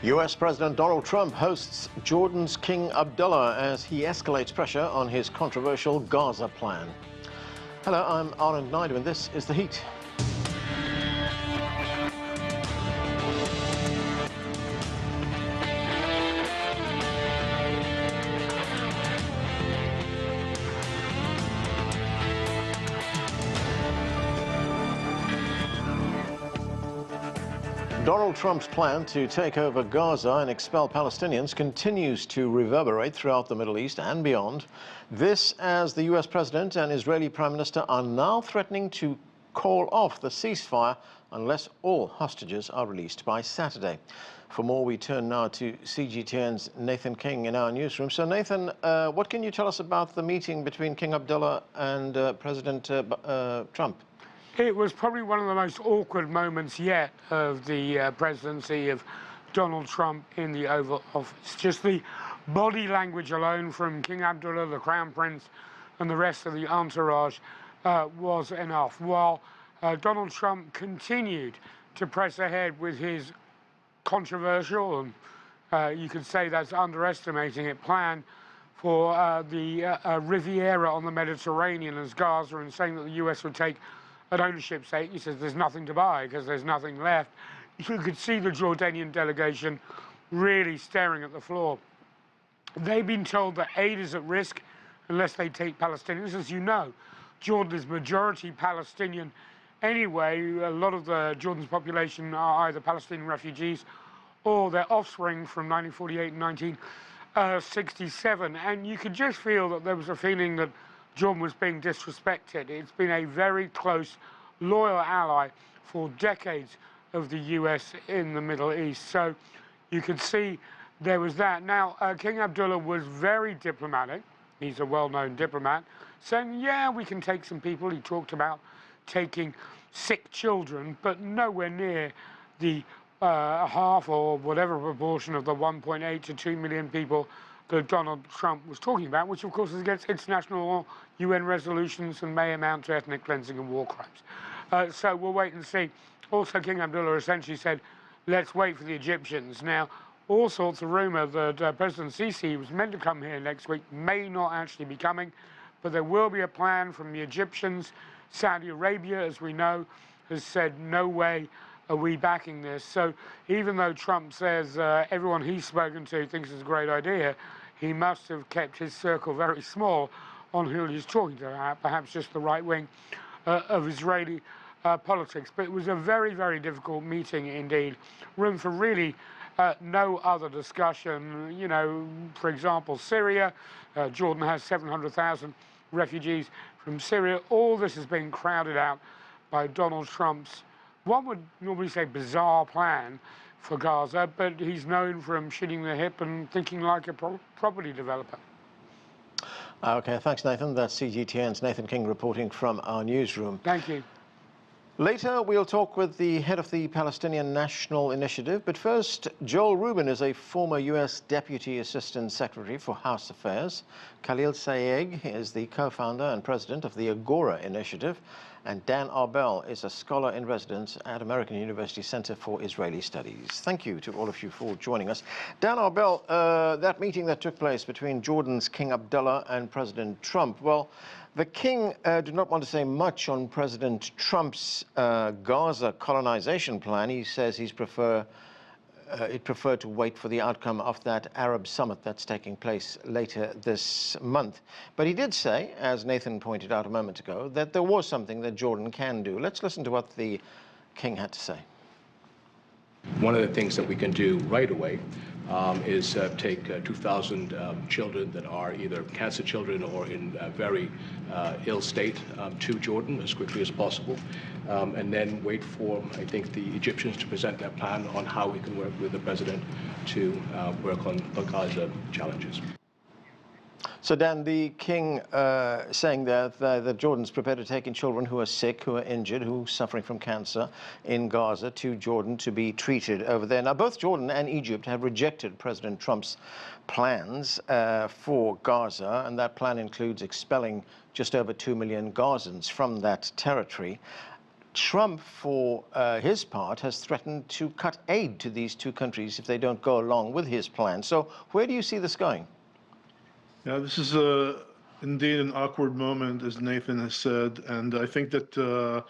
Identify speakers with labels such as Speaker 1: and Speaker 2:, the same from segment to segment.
Speaker 1: US President Donald Trump hosts Jordan's King Abdullah as he escalates pressure on his controversial Gaza plan. Hello, I'm Anand Naidu and this is The Heat. Donald Trump's plan to take over Gaza and expel Palestinians continues to reverberate throughout the Middle East and beyond. This as the US President and Israeli Prime Minister are now threatening to call off the ceasefire unless all hostages are released by Saturday. For more, we turn now to CGTN's Nathan King in our newsroom. So, Nathan, what can you tell us about the meeting between King Abdullah and President Trump?
Speaker 2: It was probably one of the most awkward moments yet of the presidency of Donald Trump in the Oval Office. Just the body language alone from King Abdullah, the Crown Prince, and the rest of the entourage was enough. While Donald Trump continued to press ahead with his controversial, and you could say that's underestimating it, plan for the Riviera on the Mediterranean as Gaza, and saying that the US would take an ownership stake. He says there's nothing to buy because there's nothing left. You could see the Jordanian delegation really staring at the floor. They've been told that aid is at risk unless they take Palestinians. As you know, Jordan is majority Palestinian anyway. A lot of Jordan's population are either Palestinian refugees or their offspring from 1948 and 1967. And you could just feel that there was a feeling that Jordan was being disrespected. It's been a very close, loyal ally for decades of the US in the Middle East. So you could see there was that. Now, King Abdullah was very diplomatic. He's a well-known diplomat, saying, yeah, we can take some people. He talked about taking sick children, but nowhere near the half or whatever proportion of the 1.8 to 2 million people that Donald Trump was talking about, which of course is against international UN resolutions and may amount to ethnic cleansing and war crimes. So we'll wait and see. Also, King Abdullah essentially said, let's wait for the Egyptians. Now, all sorts of rumour that President Sisi was meant to come here next week, may not actually be coming, but there will be a plan from the Egyptians. Saudi Arabia, as we know, has said, no way are we backing this. So even though Trump says everyone he's spoken to thinks it's a great idea, he must have kept his circle very small on who he's talking to, perhaps just the right wing of Israeli politics. But it was a very, very difficult meeting indeed. Room for really no other discussion. You know, for example, Syria. Jordan has 700,000 refugees from Syria. All this has been crowded out by Donald Trump's, one would normally say, bizarre plan for Gaza, but he's known from shooting the hip and thinking like a property developer.
Speaker 1: Okay, thanks, Nathan. That's CGTN's Nathan King reporting from our newsroom.
Speaker 2: Thank you.
Speaker 1: Later, we'll talk with the head of the Palestinian National Initiative. But first, Joel Rubin is a former U.S. Deputy Assistant Secretary for House Affairs. Khalil Sayegh is the co-founder and president of the Agora initiative. And Dan Arbell is a scholar in residence at American University Center for Israeli Studies. Thank you to all of you for joining us. Dan Arbell, that meeting that took place between Jordan's King Abdullah and President Trump, well, the king did not want to say much on President Trump's Gaza colonization plan. He says he'd prefer to wait for the outcome of that Arab summit that's taking place later this month. But he did say, as Nathan pointed out a moment ago, that there was something that Jordan can do. Let's listen to what the king had to say.
Speaker 3: One of the things that we can do right away is take 2,000 children that are either cancer children or in a very ill state to Jordan as quickly as possible, and then wait for, I think, the Egyptians to present their plan on how we can work with the president to work on the Gaza challenges.
Speaker 1: So, Dan, the king saying that Jordan's prepared to take in children who are sick, who are injured, who are suffering from cancer in Gaza to Jordan to be treated over there. Now, both Jordan and Egypt have rejected President Trump's plans for Gaza, and that plan includes expelling just over 2 million Gazans from that territory. Trump, for his part, has threatened to cut aid to these two countries if they don't go along with his plan. So where do you see this going?
Speaker 4: Yeah, this is indeed an awkward moment, as Nathan has said, and I think that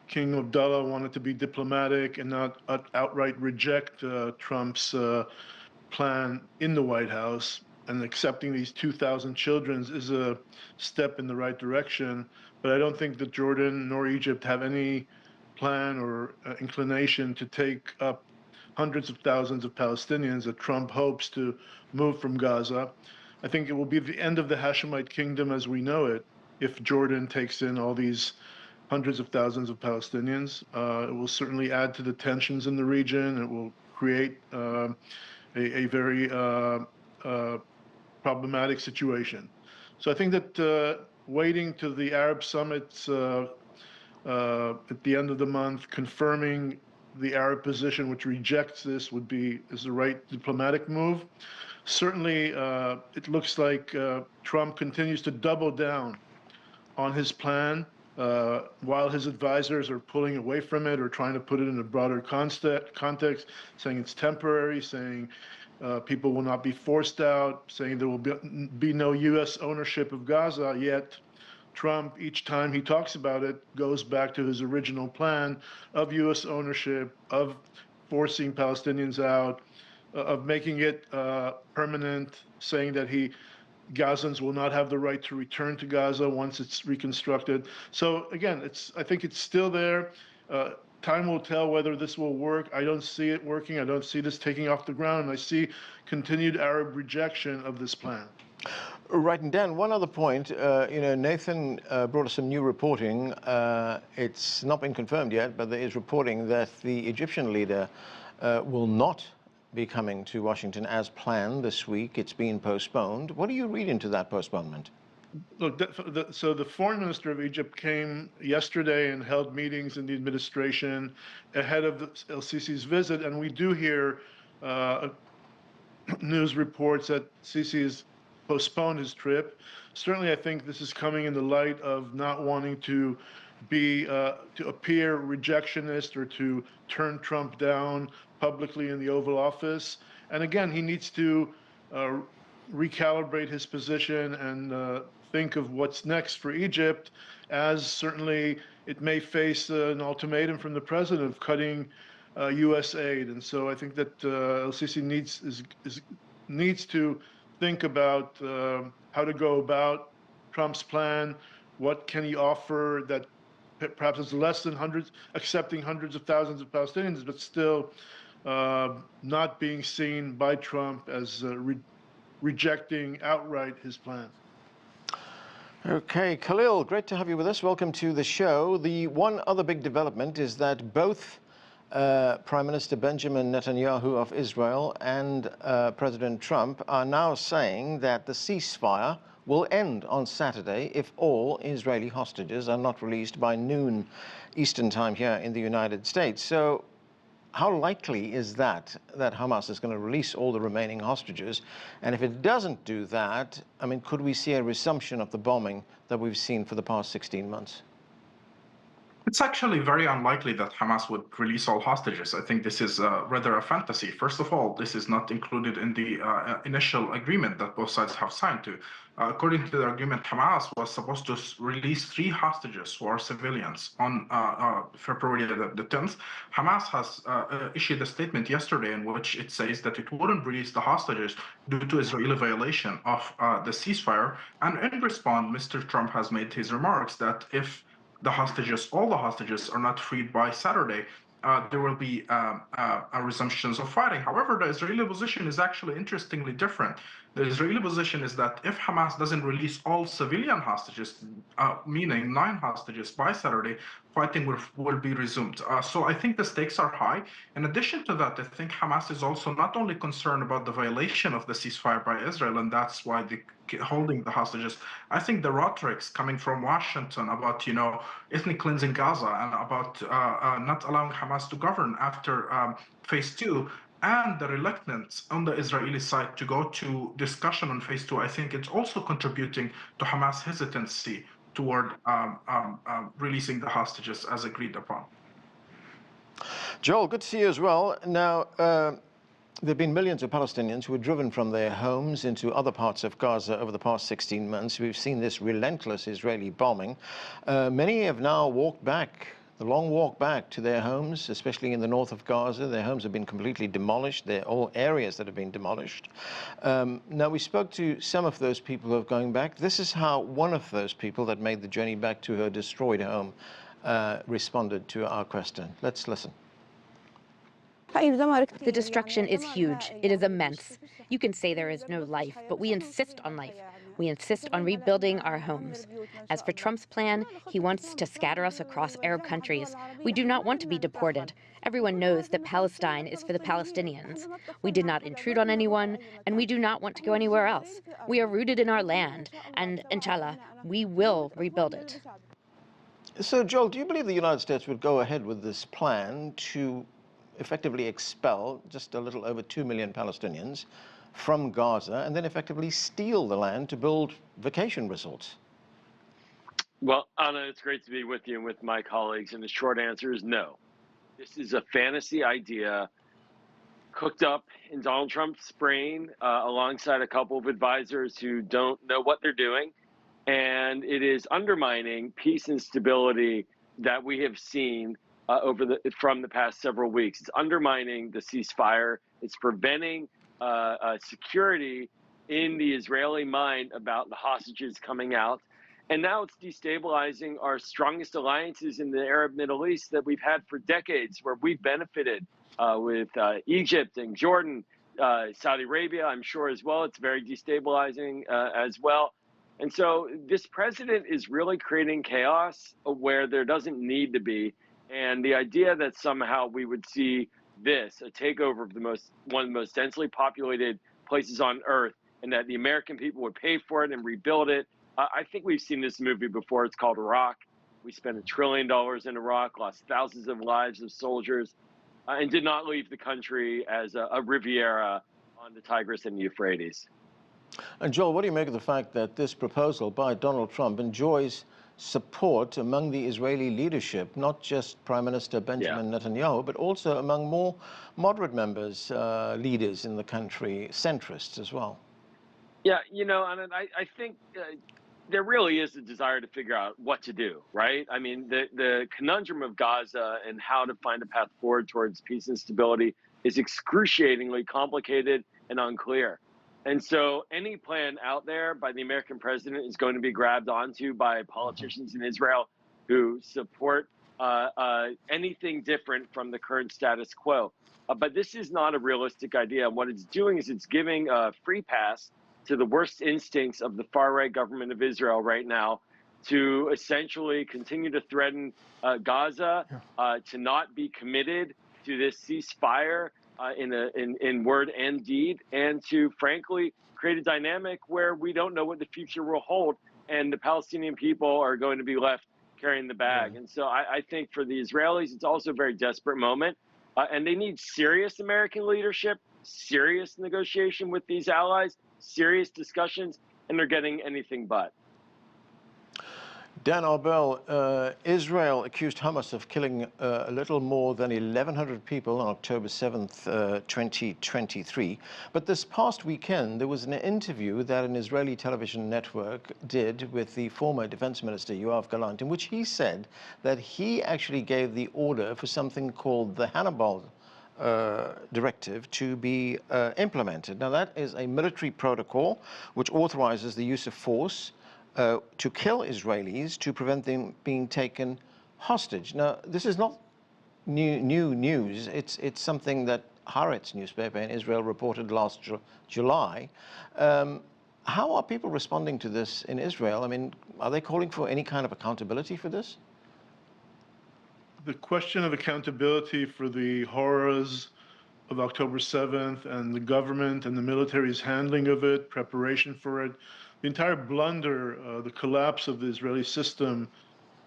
Speaker 4: King Abdullah wanted to be diplomatic and not outright reject Trump's plan in the White House, and accepting these 2,000 children is a step in the right direction. But I don't think that Jordan nor Egypt have any plan or inclination to take up hundreds of thousands of Palestinians that Trump hopes to move from Gaza. I think it will be the end of the Hashemite kingdom as we know it if Jordan takes in all these hundreds of thousands of Palestinians. It will certainly add to the tensions in the region. It will create a very problematic situation. So I think that waiting to the Arab summits at the end of the month, confirming the Arab position, which rejects this, is the right diplomatic move. Certainly, it looks like Trump continues to double down on his plan, while his advisors are pulling away from it or trying to put it in a broader context, saying it's temporary, saying people will not be forced out, saying there will be no U.S. ownership of Gaza. Yet Trump, each time he talks about it, goes back to his original plan of U.S. ownership, of forcing Palestinians out, of making it permanent, saying that Gazans will not have the right to return to Gaza once it's reconstructed. So again, I think it's still there. Time will tell whether this will work. I don't see it working. I don't see this taking off the ground, and I see continued Arab rejection of this plan.
Speaker 1: Right, and Dan, one other point. Nathan brought us some new reporting. It's not been confirmed yet, but there is reporting that the Egyptian leader will not be coming to Washington as planned this week. It's been postponed. What do you read into that postponement?
Speaker 4: Look, so the foreign minister of Egypt came yesterday and held meetings in the administration ahead of El-Sisi's visit, and we do hear news reports that Sisi has postponed his trip. Certainly, I think this is coming in the light of not wanting to appear rejectionist or to turn Trump down publicly in the Oval Office. And again, he needs to recalibrate his position and think of what's next for Egypt, as certainly it may face an ultimatum from the president of cutting U.S. aid. And so I think that El-Sisi needs to think about how to go about Trump's plan. What can he offer that perhaps is less than accepting hundreds of thousands of Palestinians, but still not being seen by Trump as rejecting outright his plan.
Speaker 1: Okay, Khalil, great to have you with us. Welcome to the show. The one other big development is that both Prime Minister Benjamin Netanyahu of Israel and President Trump are now saying that the ceasefire will end on Saturday if all Israeli hostages are not released by noon Eastern time here in the United States. So how likely is that Hamas is going to release all the remaining hostages? And if it doesn't do that, I mean, could we see a resumption of the bombing that we've seen for the past 16 months?
Speaker 5: It's actually very unlikely that Hamas would release all hostages. I think this is rather a fantasy. First of all, this is not included in the initial agreement that both sides have signed to. According to the agreement, Hamas was supposed to release 3 hostages who are civilians on February the 10th. Hamas has issued a statement yesterday in which it says that it wouldn't release the hostages due to Israeli violation of the ceasefire. And in response, Mr. Trump has made his remarks that if all the hostages are not freed by Saturday, there will be a resumption of fighting. However, the Israeli position is actually interestingly different. The Israeli position is that if Hamas doesn't release all civilian hostages, meaning 9 hostages by Saturday, fighting will be resumed. So I think the stakes are high. In addition to that, I think Hamas is also not only concerned about the violation of the ceasefire by Israel, and that's why they're holding the hostages. I think the rhetorics coming from Washington about, ethnic cleansing Gaza and about not allowing Hamas to govern after phase 2, and the reluctance on the Israeli side to go to discussion on phase 2, I think it's also contributing to Hamas' hesitancy toward releasing the hostages as agreed upon.
Speaker 1: Joel, good to see you as well. Now, there have been millions of Palestinians who were driven from their homes into other parts of Gaza over the past 16 months. We've seen this relentless Israeli bombing. Many have now walked back, the long walk back to their homes, especially in the north of Gaza. Their homes have been completely demolished. They're all areas that have been demolished. Now, we spoke to some of those people who are going back. This is how one of those people that made the journey back to her destroyed home responded to our question. Let's listen.
Speaker 6: The destruction is huge. It is immense. You can say there is no life, but we insist on life. We insist on rebuilding our homes. As for Trump's plan, he wants to scatter us across Arab countries. We do not want to be deported. Everyone knows that Palestine is for the Palestinians. We did not intrude on anyone, and we do not want to go anywhere else. We are rooted in our land, and inshallah, we will rebuild it.
Speaker 1: So, Joel, do you believe the United States would go ahead with this plan to effectively expel just a little over 2 million Palestinians from Gaza and then effectively steal the land to build vacation resorts?
Speaker 7: Well, Anna, it's great to be with you and with my colleagues, and the short answer is no. This is a fantasy idea cooked up in Donald Trump's brain alongside a couple of advisors who don't know what they're doing, and it is undermining peace and stability that we have seen from the past several weeks. It's undermining the ceasefire. It's preventing security in the Israeli mind about the hostages coming out. And now it's destabilizing our strongest alliances in the Arab Middle East that we've had for decades, where we've benefited with Egypt and Jordan, Saudi Arabia, I'm sure as well. It's very destabilizing as well. And so this president is really creating chaos where there doesn't need to be. And the idea that somehow we would see this, a takeover of one of the most densely populated places on earth, and that the American people would pay for it and rebuild it. I think we've seen this movie before. It's called Iraq. We spent $1 trillion in Iraq, lost thousands of lives of soldiers, and did not leave the country as a Riviera on the Tigris and the Euphrates.
Speaker 1: And Joel, what do you make of the fact that this proposal by Donald Trump enjoys support among the Israeli leadership, not just Prime Minister Benjamin Netanyahu, but also among more moderate members, leaders in the country, centrists as well?
Speaker 7: Yeah, you know, and I think there really is a desire to figure out what to do, right? I mean, the conundrum of Gaza and how to find a path forward towards peace and stability is excruciatingly complicated and unclear. And so any plan out there by the American president is going to be grabbed onto by politicians in Israel who support anything different from the current status quo. But this is not a realistic idea. What it's doing is it's giving a free pass to the worst instincts of the far-right government of Israel right now to essentially continue to threaten Gaza, to not be committed to this ceasefire in word and deed, and to frankly create a dynamic where we don't know what the future will hold, and the Palestinian people are going to be left carrying the bag. And so I think for the Israelis, it's also a very desperate moment, and they need serious American leadership, serious negotiation with these allies, serious discussions, and they're getting anything but.
Speaker 1: Dan Arbell, Israel accused Hamas of killing a little more than 1,100 people on October 7th, 2023. But this past weekend, there was an interview that an Israeli television network did with the former defense minister, Yoav Gallant, in which he said that he actually gave the order for something called the Hannibal directive to be implemented. Now, that is a military protocol which authorizes the use of force to kill Israelis to prevent them being taken hostage. Now, this is not new news. It's something that Haaretz newspaper in Israel reported last July. How are people responding to this in Israel? I mean, are they calling for any kind of accountability for this?
Speaker 4: The question of accountability for the horrors of October 7th and the government and the military's handling of it, preparation for it, the entire blunder, the collapse of the Israeli system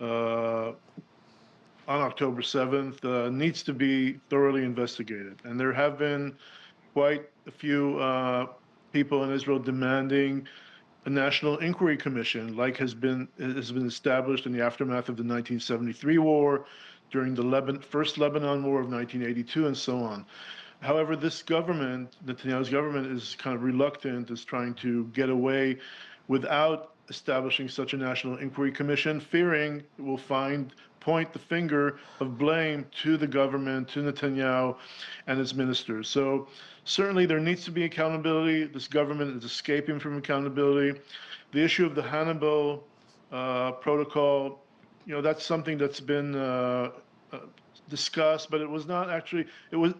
Speaker 4: on October 7th needs to be thoroughly investigated. And there have been quite a few people in Israel demanding a national inquiry commission, like has been established in the aftermath of the 1973 war, during the first Lebanon War of 1982, and so on. However, this government, Netanyahu's government, is kind of reluctant, is trying to get away without establishing such a national inquiry commission, fearing it will point the finger of blame to the government, to Netanyahu and its ministers. So certainly there needs to be accountability. This government is escaping from accountability. The issue of the Hannibal protocol, that's something that's been discussed, but it was not actually,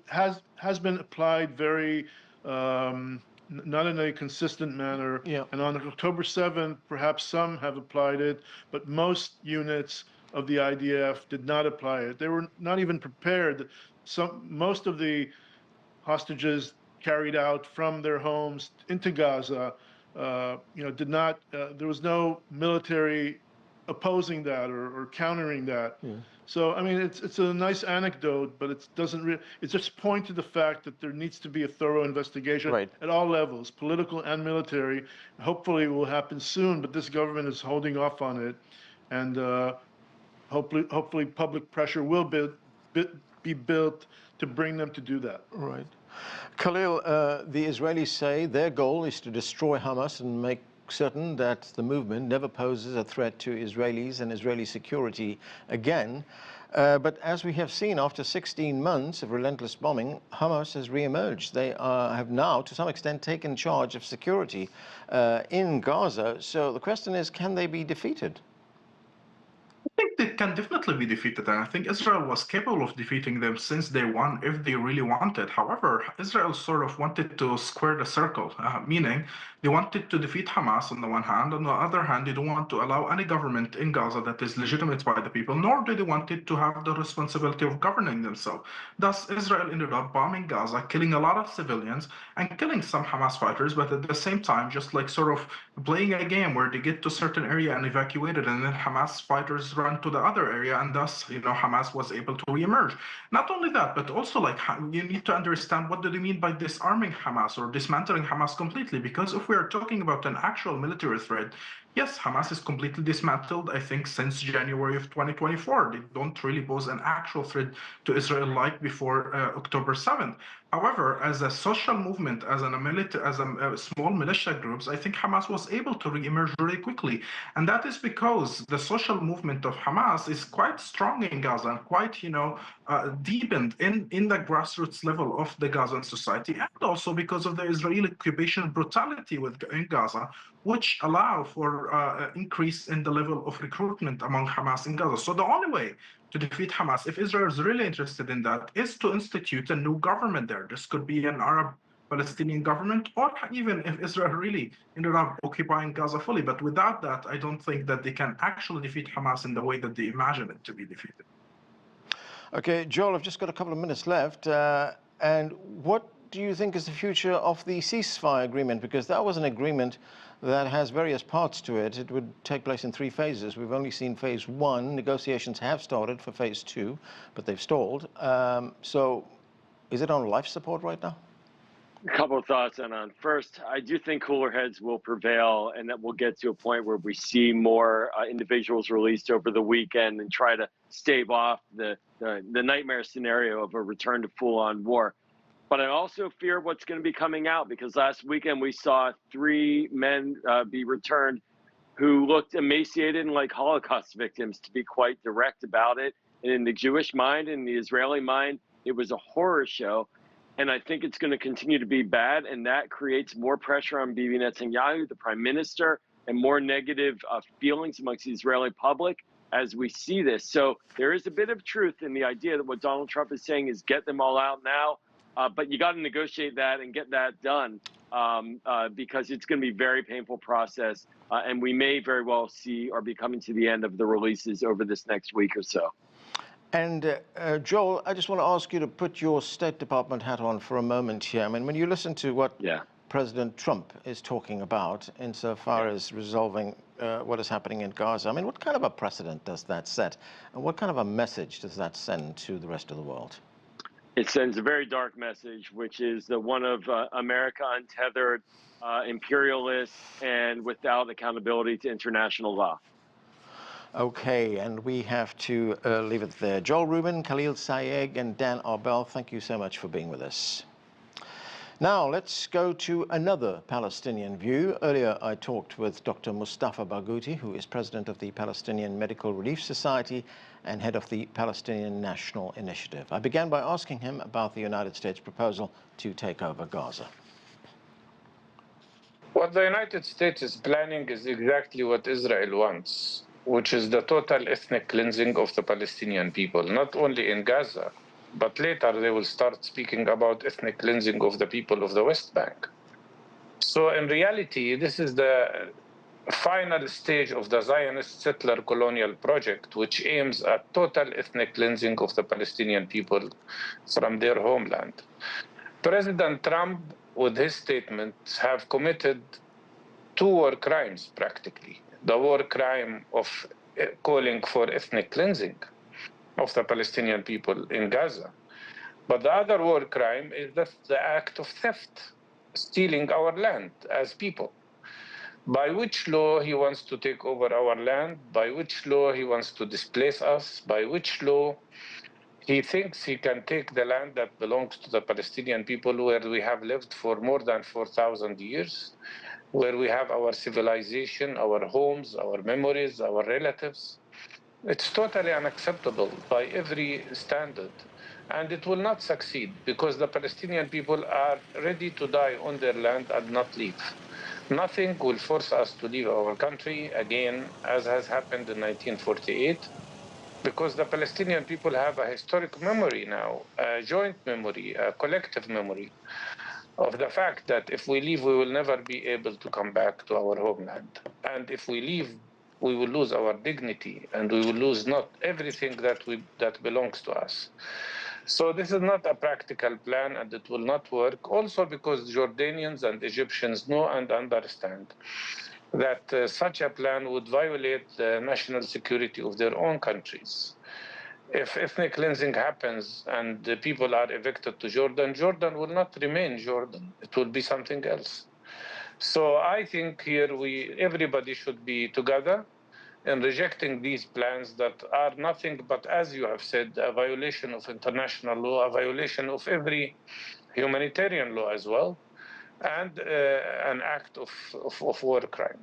Speaker 4: has been applied very, not in a consistent manner.
Speaker 1: Yeah.
Speaker 4: And on October 7th, perhaps some have applied it, but most units of the IDF did not apply it. They were not even prepared. Most of the hostages carried out from their homes into Gaza, did not, there was no military opposing that or countering that. Yeah. So, I mean, it's a nice anecdote, but it doesn't really, it just points to the fact that there needs to be a thorough investigation at all levels, political and military. Hopefully it will happen soon, but this government is holding off on it. And hopefully public pressure will be built to bring them to do that.
Speaker 1: Right. Khalil, the Israelis say their goal is to destroy Hamas and make certain that the movement never poses a threat to Israelis and Israeli security again. But as we have seen, after 16 months of relentless bombing, Hamas has re-emerged. They have now, to some extent, taken charge of security in Gaza. So the question is, can they be defeated?
Speaker 5: I think they can definitely be defeated, and I think Israel was capable of defeating them since day one if they really wanted. However, Israel sort of wanted to square the circle, meaning they wanted to defeat Hamas on the one hand. On the other hand, they don't want to allow any government in Gaza that is legitimate by the people, nor do they want it to have the responsibility of governing themselves. Thus, Israel ended up bombing Gaza, killing a lot of civilians and killing some Hamas fighters, but at the same time, just like sort of playing a game where they get to a certain area and evacuate it, and then Hamas fighters run to the other area, and thus, Hamas was able to reemerge. Not only that, but also like you need to understand what do they mean by disarming Hamas or dismantling Hamas completely, because if we are talking about an actual military threat, yes, Hamas is completely dismantled, I think, since January of 2024. They don't really pose an actual threat to Israel like before October 7th. However, as a social movement, as a small militia groups, I think Hamas was able to reemerge very quickly. And that is because the social movement of Hamas is quite strong in Gaza and quite, deepened in the grassroots level of the Gazan society, and also because of the Israeli occupation brutality in Gaza, which allow for increase in the level of recruitment among Hamas in Gaza. So the only way to defeat Hamas, if Israel is really interested in that, is to institute a new government there. This could be an Arab Palestinian government, or even if Israel really ended up occupying Gaza fully. But without that, I don't think that they can actually defeat Hamas in the way that they imagine it to be defeated.
Speaker 1: Okay, Joel, I've just got a couple of minutes left. And what do you think is the future of the ceasefire agreement? Because that was an agreement that has various parts to it. It would take place in 3 phases. We've only seen phase 1. Negotiations have started for phase 2, but they've stalled. So is it on life support right now?
Speaker 7: A couple of thoughts on. First, I do think cooler heads will prevail, and that we'll get to a point where we see more individuals released over the weekend and try to stave off the nightmare scenario of a return to full-on war. But I also fear what's going to be coming out, because last weekend we saw 3 men be returned who looked emaciated and like Holocaust victims, to be quite direct about it. And in the Jewish mind, in the Israeli mind, it was a horror show. And I think it's going to continue to be bad, and that creates more pressure on Bibi Netanyahu, the prime minister, and more negative feelings amongst the Israeli public as we see this. So there is a bit of truth in the idea that what Donald Trump is saying is get them all out now, but you got to negotiate that and get that done, because it's going to be a very painful process, and we may very well see or be coming to the end of the releases over this next week or so.
Speaker 1: And Joel, I just want to ask you to put your State Department hat on for a moment here. I mean, when you listen to what President Trump is talking about insofar as resolving what is happening in Gaza, I mean, what kind of a precedent does that set? And what kind of a message does that send to the rest of the world?
Speaker 7: It sends a very dark message, which is the one of America untethered, imperialist, and without accountability to international law.
Speaker 1: Okay, and we have to leave it there. Joel Rubin, Khalil Sayegh, and Dan Arbell, thank you so much for being with us. Now, let's go to another Palestinian view. Earlier, I talked with Dr. Mustafa Barghouti, who is president of the Palestinian Medical Relief Society and head of the Palestinian National Initiative. I began by asking him about the United States proposal to take over Gaza.
Speaker 8: What the United States is planning is exactly what Israel wants, which is the total ethnic cleansing of the Palestinian people, not only in Gaza, but later they will start speaking about ethnic cleansing of the people of the West Bank. So in reality, this is the final stage of the Zionist settler colonial project, which aims at total ethnic cleansing of the Palestinian people from their homeland. President Trump, with his statements, have committed two war crimes, practically. The war crime of calling for ethnic cleansing of the Palestinian people in Gaza. But the other war crime is the act of theft, stealing our land as people. By which law he wants to take over our land, by which law he wants to displace us, by which law he thinks he can take the land that belongs to the Palestinian people where we have lived for more than 4,000 years, where we have our civilization, our homes, our memories, our relatives. It's totally unacceptable by every standard. And it will not succeed because the Palestinian people are ready to die on their land and not leave. Nothing will force us to leave our country again, as has happened in 1948, because the Palestinian people have a historic memory now, a joint memory, a collective memory of the fact that if we leave, we will never be able to come back to our homeland. And if we leave, we will lose our dignity and we will lose not everything that belongs to us. So this is not a practical plan and it will not work. Also because Jordanians and Egyptians know and understand that such a plan would violate the national security of their own countries. If ethnic cleansing happens and the people are evicted to Jordan, Jordan will not remain Jordan. It will be something else. So I think here everybody should be together in rejecting these plans that are nothing but, as you have said, a violation of international law, a violation of every humanitarian law as well, and an act of war crime.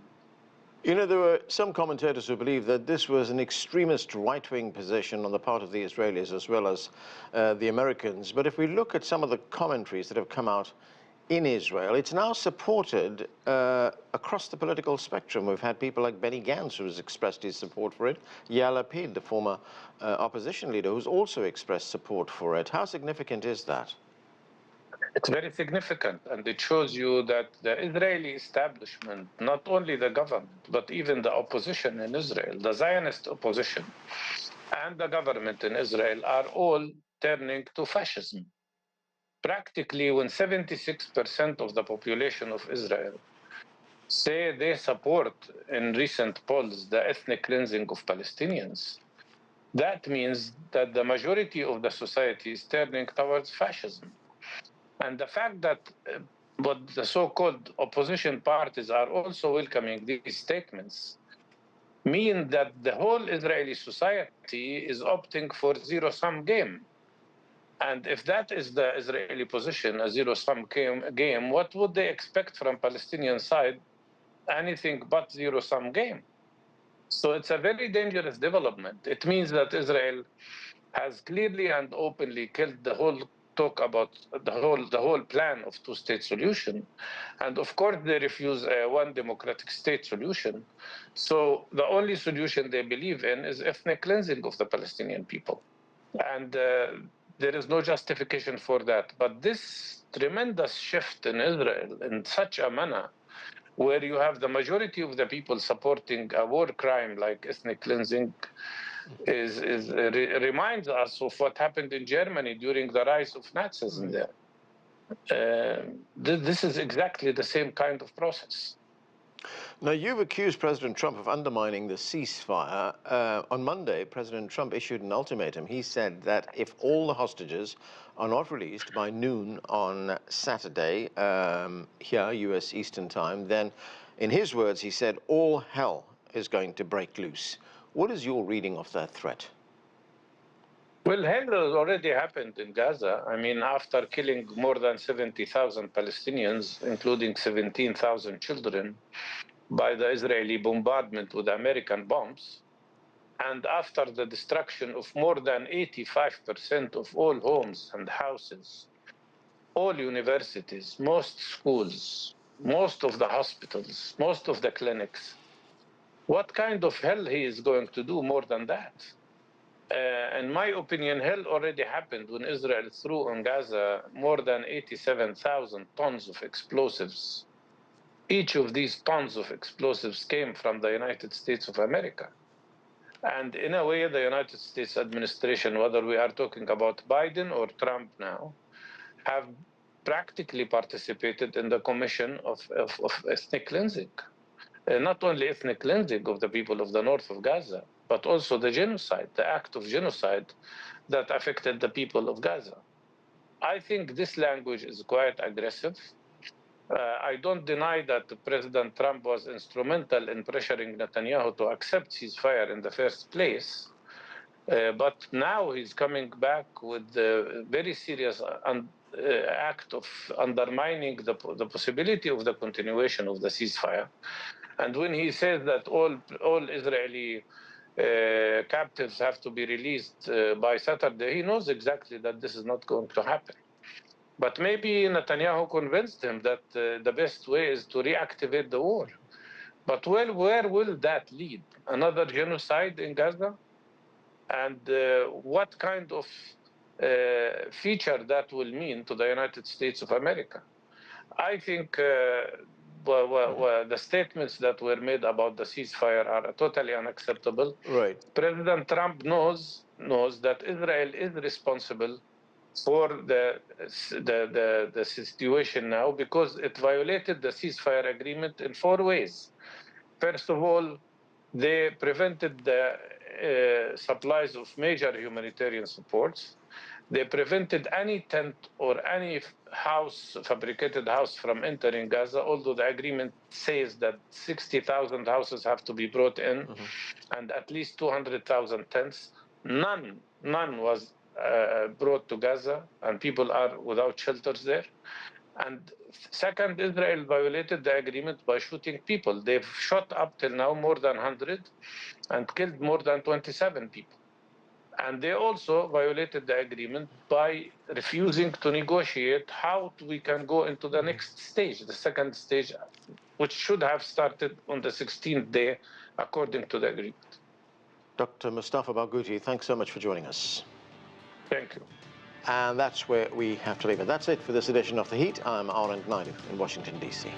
Speaker 1: You know, there were some commentators who believe that this was an extremist right-wing position on the part of the Israelis as well as the Americans. But if we look at some of the commentaries that have come out in Israel, it's now supported across the political spectrum. We've had people like Benny Gantz, who has expressed his support for it, Yair Lapid, the former opposition leader, who's also expressed support for it. How significant is that?
Speaker 8: It's very significant, and it shows you that the Israeli establishment, not only the government, but even the opposition in Israel, the Zionist opposition, and the government in Israel are all turning to fascism. Practically, when 76% of the population of Israel say they support, in recent polls, the ethnic cleansing of Palestinians, that means that the majority of the society is turning towards fascism. And the fact that what the so-called opposition parties are also welcoming these statements mean that the whole Israeli society is opting for zero-sum game. And if that is the Israeli position, a zero-sum game, what would they expect from Palestinian side? Anything but zero-sum game. So it's a very dangerous development. It means that Israel has clearly and openly killed the whole talk about the whole plan of two-state solution. And of course, they refuse a one democratic state solution. So the only solution they believe in is ethnic cleansing of the Palestinian people. And there is no justification for that. But this tremendous shift in Israel in such a manner, where you have the majority of the people supporting a war crime like ethnic cleansing, reminds us of what happened in Germany during the rise of Nazism there. This is exactly the same kind of process.
Speaker 1: Now, you've accused President Trump of undermining the ceasefire. On Monday, President Trump issued an ultimatum. He said that if all the hostages are not released by noon on Saturday, here, U.S. Eastern Time, then, in his words, he said, all hell is going to break loose. What is your reading of that threat?
Speaker 8: Well, hell has already happened in Gaza. I mean, after killing more than 70,000 Palestinians, including 17,000 children, by the Israeli bombardment with American bombs, and after the destruction of more than 85% of all homes and houses, all universities, most schools, most of the hospitals, most of the clinics, what kind of hell he is going to do more than that? In my opinion, hell already happened when Israel threw on Gaza more than 87,000 tons of explosives. Each of these tons of explosives came from the United States of America. And in a way, the United States administration, whether we are talking about Biden or Trump now, have practically participated in the commission of ethnic cleansing. Not only ethnic cleansing of the people of the north of Gaza, but also the genocide, the act of genocide that affected the people of Gaza. I think this language is quite aggressive. I don't deny that President Trump was instrumental in pressuring Netanyahu to accept ceasefire in the first place. But now he's coming back with a very serious act of undermining the possibility of the continuation of the ceasefire. And when he says that all Israeli captives have to be released by Saturday, he knows exactly that this is not going to happen. But maybe Netanyahu convinced him that the best way is to reactivate the war. But well, where will that lead? Another genocide in Gaza? And what kind of feature that will mean to the United States of America? I think the statements that were made about the ceasefire are totally unacceptable.
Speaker 1: Right.
Speaker 8: President Trump knows that Israel is responsible for the situation now because it violated the ceasefire agreement in 4 ways. First of all, they prevented the supplies of major humanitarian supports. They prevented any tent or any house, fabricated house, from entering Gaza, although the agreement says that 60,000 houses have to be brought in and at least 200,000 tents. None was brought to Gaza, and people are without shelters there. And second, Israel violated the agreement by shooting people. They've shot up till now more than 100 and killed more than 27 people. And they also violated the agreement by refusing to negotiate how we can go into the next stage, the second stage, which should have started on the 16th day, according to the agreement.
Speaker 1: Dr. Mustafa Barghouti, thanks so much for joining us.
Speaker 8: Thank you.
Speaker 1: And that's where we have to leave it. That's it for this edition of The Heat. I'm Arend Naidu in Washington, D.C.